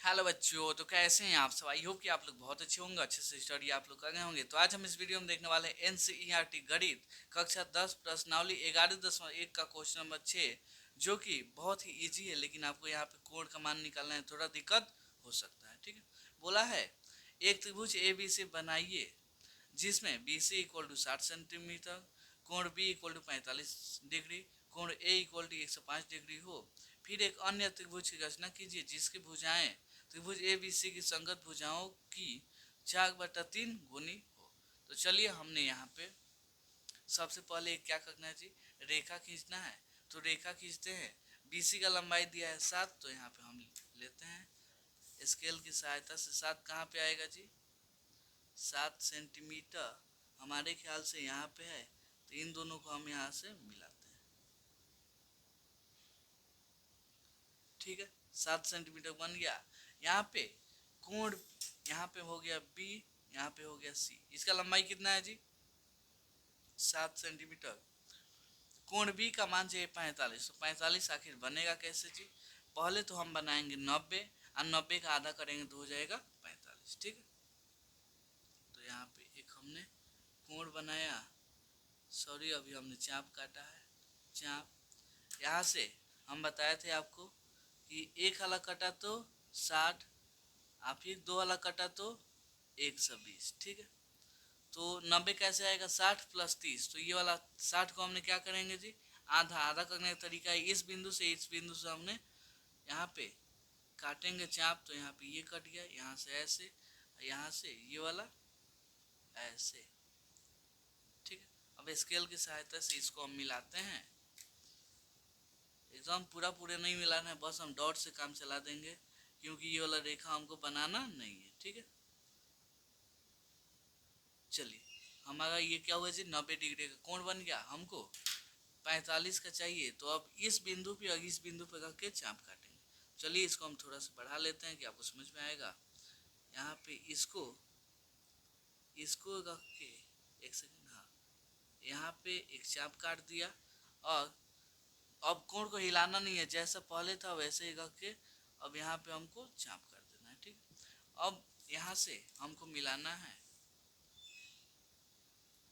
Hello बच्चों, तो कैसे हैं आप सब। आई होप कि आप लोग बहुत अच्छे होंगे, अच्छे से स्टडी आप लोग कर रहे होंगे। तो आज हम इस वीडियो में देखने वाले हैं एनसीईआरटी गणित कक्षा 10 प्रश्नावली 11.1 का क्वेश्चन नंबर 6, जो कि बहुत ही इजी है, लेकिन आपको यहाँ पे कोण का मान निकालना है, थोड़ा दिक्कत हो सकता है। ठीक है, बोला है एक त्रिभुज ए बी से बनाइए जिसमें B C equal to 60 centimetre, कोण बी इक्वल टू 45 डिग्री, कोण ए इक्वल टू 105 डिग्री हो। फिर एक अन्य त्रिभुज की रचना कीजिए जिसकी भुजाएं त्रिभुज ए बी सी की संगत भुजाओं की 4/3 गुनी हो। तो चलिए, हमने यहाँ पे सबसे पहले क्या करना है जी, रेखा खींचना है। तो रेखा खींचते हैं। बीसी का लंबाई दिया है 7, तो यहाँ पे हम लेते हैं स्केल की सहायता से। 7 कहाँ पे आएगा जी, 7 सेंटीमीटर हमारे ख्याल से यहाँ पे है, तो इन दोनों को हम यहाँ से मिलाते हैं। ठीक है, 7 सेंटीमीटर बन गया। यहाँ पे कोण यहाँ पे हो गया बी, यहाँ पे हो गया सी। इसका लंबाई कितना है जी, 7 सेंटीमीटर। कोण बी का मान चाहिए 45, तो 45 आखिर बनेगा कैसे जी। पहले तो हम बनाएंगे 90 और 90 का आधा करेंगे तो हो जाएगा 45। ठीक है, तो यहाँ पे एक हमने कोण बनाया, सॉरी अभी हमने चाप काटा है। चाप यहाँ से हम बताए थे आपको कि एक वाला कटा तो 60, आप फिर दो वाला कटा तो 120। ठीक है, तो 90 कैसे आएगा, 60 + 30। तो ये वाला 60 को हमने क्या करेंगे जी, आधा आधा करने का तरीका है, इस बिंदु से हमने यहाँ पे काटेंगे चाप। तो यहाँ पे ये कट गया, यहाँ से ऐसे, यहाँ से ये वाला ऐसे। ठीक है, अब स्केल की सहायता से इसको हम मिलाते हैं। एकदम पूरे नहीं मिलाना है, बस हम डॉट से काम चला देंगे, क्योंकि ये वाला रेखा हमको बनाना नहीं है। ठीक है, चलिए हमारा ये क्या हुआ जी, 90 डिग्री का कोण बन गया। हमको 45 का चाहिए, तो अब इस बिंदु पे और इस बिंदु पे रख के चाप काटेंगे। चलिए इसको हम थोड़ा सा बढ़ा लेते हैं कि आपको समझ में आएगा। यहाँ पे इसको इसको रख के, एक सेकेंड, हाँ, यहाँ पे एक चाप काट दिया। और अब कोण को हिलाना नहीं है, जैसा पहले था वैसे ही रख के अब यहाँ पे हमको चाप कर देना है। ठीक, अब यहाँ से हमको मिलाना है।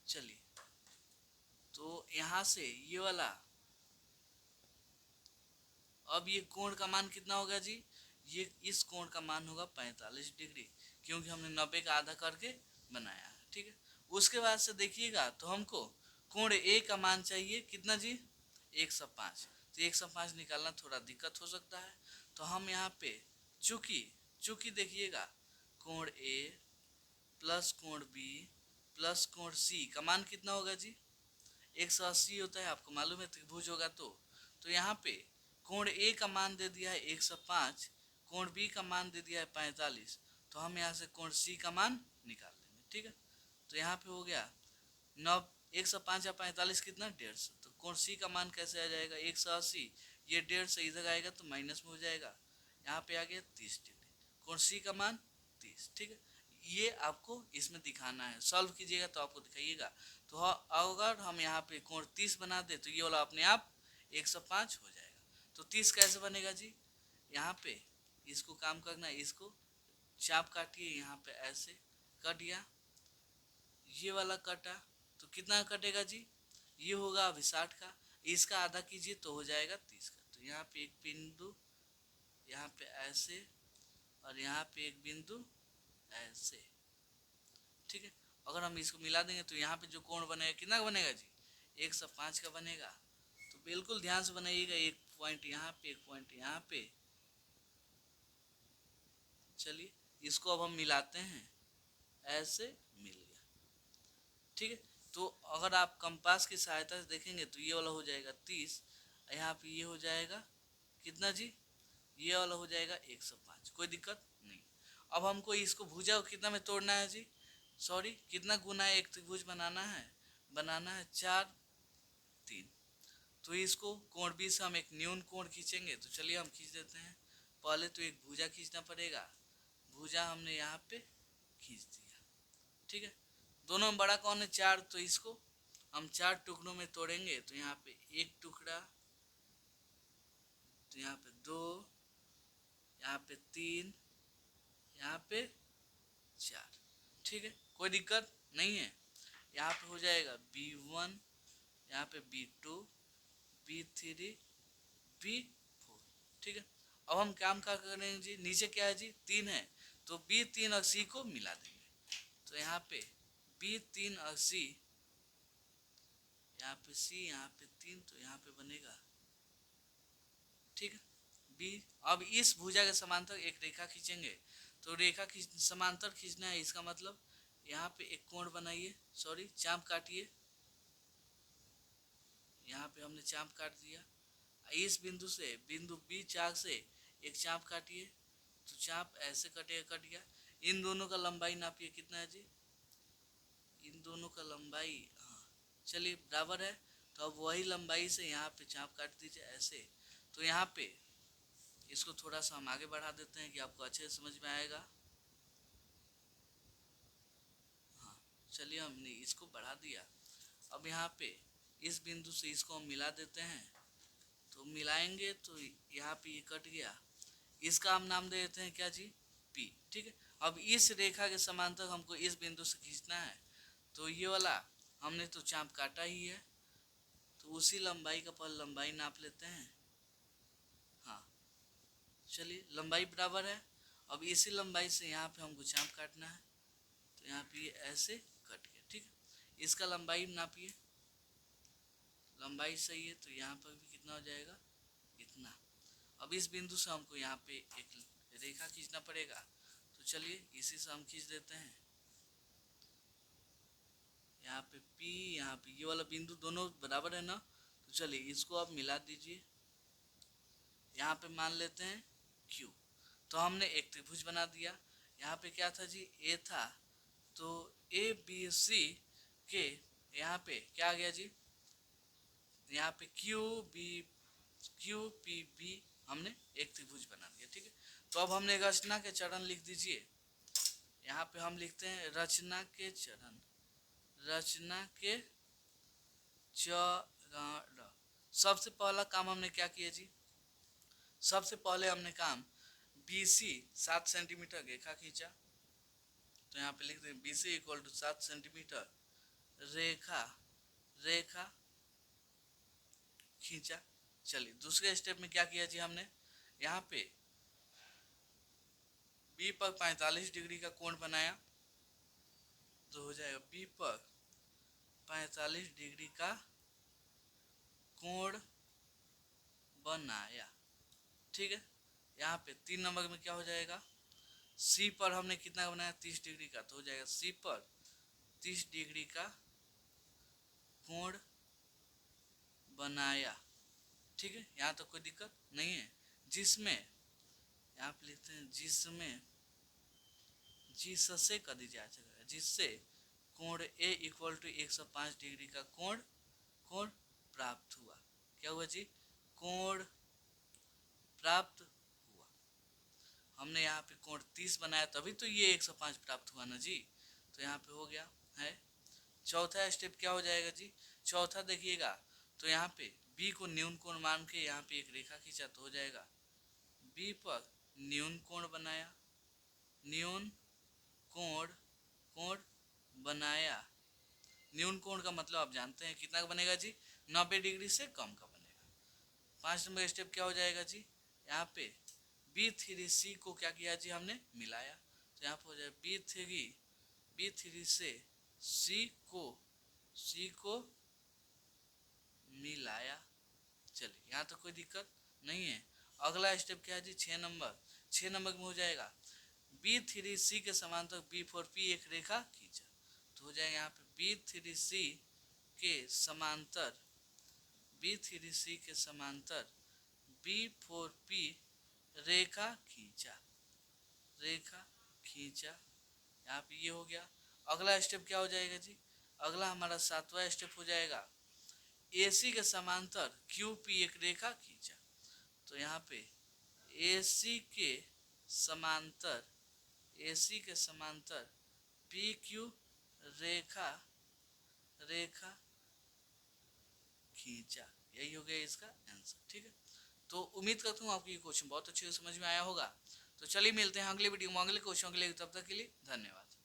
चलिए, तो यहाँ से ये वाला, अब ये कोण का मान कितना होगा जी, ये इस कोण का मान होगा 45 डिग्री, क्योंकि हमने 90 का आधा करके बनाया है। ठीक है, उसके बाद से देखिएगा तो हमको कोण ए का मान चाहिए कितना जी, 105। तो 105 निकालना थोड़ा दिक्कत हो सकता है, तो हम यहाँ पे चूंकि चूंकि देखिएगा, कोण ए प्लस कोण बी प्लस कोण सी का मान कितना होगा जी, 180 होता है, आपको मालूम है त्रिभुज होगा तो यहाँ पे कोण ए का मान दे दिया है 105, कोण बी का मान दे दिया है 45, तो हम यहाँ से कोण सी का मान निकाल लेंगे। ठीक है, तो यहाँ पे हो गया 105 या 45 कितना, 150। तो कोण सी का मान कैसे आ जाएगा, 180, ये 150 इधर आएगा तो माइनस में हो जाएगा, यहाँ पे आ गया 30 डिग्री, कोण सी का मान 30। ठीक है, ये आपको इसमें दिखाना है, सॉल्व कीजिएगा तो आपको दिखाइएगा। तो अगर हम यहाँ पे कोण 30 बना दे तो ये वाला अपने आप 105 हो जाएगा। तो 30 कैसे बनेगा जी, यहाँ पे इसको काम करना है, इसको चाप काटिए, यहाँ पे ऐसे कट गया, ये वाला कटा, तो कितना कटेगा जी, ये होगा अभी 60 का, इसका आधा कीजिए तो हो जाएगा 30 का। तो यहाँ पे एक बिंदु, यहाँ पे ऐसे, और यहाँ पे एक बिंदु ऐसे। ठीक है, अगर हम इसको मिला देंगे तो यहाँ पे जो कोण बनेगा कितना बनेगा जी, 105 का बनेगा। तो बिल्कुल ध्यान से बनाइएगा, एक पॉइंट यहाँ पे, एक पॉइंट यहाँ पे। चलिए इसको अब हम मिलाते हैं, ऐसे मिल गया। ठीक है, तो अगर आप कंपास की सहायता से देखेंगे तो ये वाला हो जाएगा 30, यहाँ पे ये हो जाएगा कितना जी, ये वाला हो जाएगा 105, कोई दिक्कत नहीं। अब हमको इसको भुजा को कितना में तोड़ना है जी, सॉरी कितना गुना है, एक त्रिभुज बनाना है 4 3। तो इसको कोण बी से हम एक न्यून कोण खींचेंगे। तो चलिए हम खींच देते हैं। पहले तो एक भुजा खींचना पड़ेगा, भुजा हमने यहाँ पे खींच दिया। ठीक है, दोनों में बड़ा कौन है, 4, तो इसको हम 4 टुकड़ों में तोड़ेंगे। तो यहाँ पे एक टुकड़ा, तो यहाँ पे 2, यहाँ पे 3, यहाँ पे 4, ठीक है, कोई दिक्कत नहीं है। यहाँ पे हो जाएगा B1, यहाँ पे B2, B3, B4, ठीक है। अब हम काम क्या करेंगे जी, नीचे क्या है जी 3 है, तो B3 और C को मिला देंगे। तो यहाँ पे B3 और C, यहाँ पे C, यहाँ पे 3, तो यहाँ पे बनेगा, ठीक है, B। अब इस भुजा के समांतर एक रेखा खींचेंगे, तो रेखा समांतर खींचना है, इसका मतलब यहाँ पे एक कोण बनाइए, सॉरी चाप काटिए, यहाँ पे हमने चाप काट दिया। इस बिंदु से बिंदु B चाक से एक चाप काटिए, तो चाप ऐसे कटेगा, कट गया। इन दोनों का लंबाई नापिए, कितना है जी, इन दोनों का लंबाई, हाँ चलिए बराबर है, तो अब वही लंबाई से यहाँ पे चाप काट दीजिए ऐसे। तो यहाँ पे इसको थोड़ा सा हम आगे बढ़ा देते हैं कि आपको अच्छे से समझ में आएगा। हाँ चलिए, हमने इसको बढ़ा दिया। अब यहाँ पे इस बिंदु से इसको हम मिला देते हैं, तो मिलाएंगे तो यहाँ पे ये कट गया, इसका हम नाम दे देते हैं क्या जी, P, ठीक है। अब इस रेखा के समांतर हमको इस बिंदु से खींचना है, तो ये वाला हमने तो चाप काटा ही है, तो उसी लंबाई का पहले लंबाई नाप लेते हैं। हाँ चलिए, लंबाई बराबर है। अब इसी लंबाई से यहाँ पे हमको चाप काटना है, तो यहाँ पे ऐसे कट गया, ठीक है। इसका लंबाई नापिए, लंबाई सही है, तो यहाँ पर भी कितना हो जाएगा, इतना। अब इस बिंदु से हमको यहाँ पे एक रेखा खींचना पड़ेगा, तो चलिए इसी से हम खींच देते हैं। यहाँ पे P, यहाँ पे ये वाला बिंदु दोनों बराबर है ना, तो चलिए इसको अब मिला दीजिए। यहाँ पे मान लेते हैं Q, तो हमने एक त्रिभुज बना दिया। यहाँ पे क्या था जी, A था, तो ABC के यहाँ पे क्या आ गया जी, यहाँ पे QPB हमने एक त्रिभुज बना दिया, ठीक है। तो अब हमने रचना के चरण लिख दीजिए। यहाँ पे हम लिखते हैं रचना के चरण, रचना के चरण। सबसे पहला काम हमने क्या किया जी, सबसे पहले हमने काम BC 7 सेंटीमीटर रेखा खींचा, तो यहाँ पे लिखते हैं BC इक्वल टू 7 सेंटीमीटर रेखा, रेखा खींचा। चलिए दूसरे स्टेप में क्या किया जी हमने, यहाँ पे B पर 45 डिग्री का कोण बनाया, तो हो जाएगा B पर 45 डिग्री का कोण बनाया, ठीक है। यहाँ पे 3 नंबर में क्या हो जाएगा, C पर हमने कितना बनाया 30 डिग्री का, तो हो जाएगा C पर 30 डिग्री का कोण बनाया, ठीक है। यहाँ तो कोई दिक्कत नहीं है। जिसमें यहाँ पे लिखते हैं जिसमें, जिससे कर दीजिए, जिससे कोण A इक्वल टू 105 डिग्री का कोण प्राप्त हुआ। क्या हुआ जी, कोण प्राप्त हुआ। हमने यहाँ पे कोण 30 बनाया, तभी तो ये 105 प्राप्त हुआ ना जी, तो यहाँ पे हो गया है। चौथा स्टेप क्या हो जाएगा जी, चौथा देखिएगा, तो यहाँ पे B को न्यून कोण मान के यहाँ पे एक रेखा खींचा, तो हो जाएगा B पर न्यून कोण बनाया, न्यून कोण बनाया। न्यून कोण का मतलब आप जानते हैं कितना का बनेगा जी, 90 डिग्री से कम का बनेगा। 5 नंबर स्टेप क्या हो जाएगा जी, यहाँ पे B3C को क्या किया जी हमने, मिलाया, तो यहाँ पे हो जाएगा B3 से C को मिलाया। चलिए यहाँ तो कोई दिक्कत नहीं है। अगला स्टेप क्या है जी, 6 नंबर में हो जाएगा B3C के समांतर B4P एक रेखा खींचा, तो हो जाएगा यहाँ पे B3C के समांतर B4P रेखा खींचा, यहाँ पे ये हो गया। अगला स्टेप क्या हो जाएगा जी, अगला हमारा 7वां स्टेप हो जाएगा AC के समांतर QP एक रेखा खींचा, तो यहाँ पे AC के समांतर PQ रेखा खींचा। यही हो गया इसका आंसर, ठीक है। तो उम्मीद करता हूँ आपको ये क्वेश्चन बहुत अच्छे से समझ में आया होगा। तो चलिए मिलते हैं अगले वीडियो में अगले क्वेश्चन के लिए, तब तक के लिए धन्यवाद।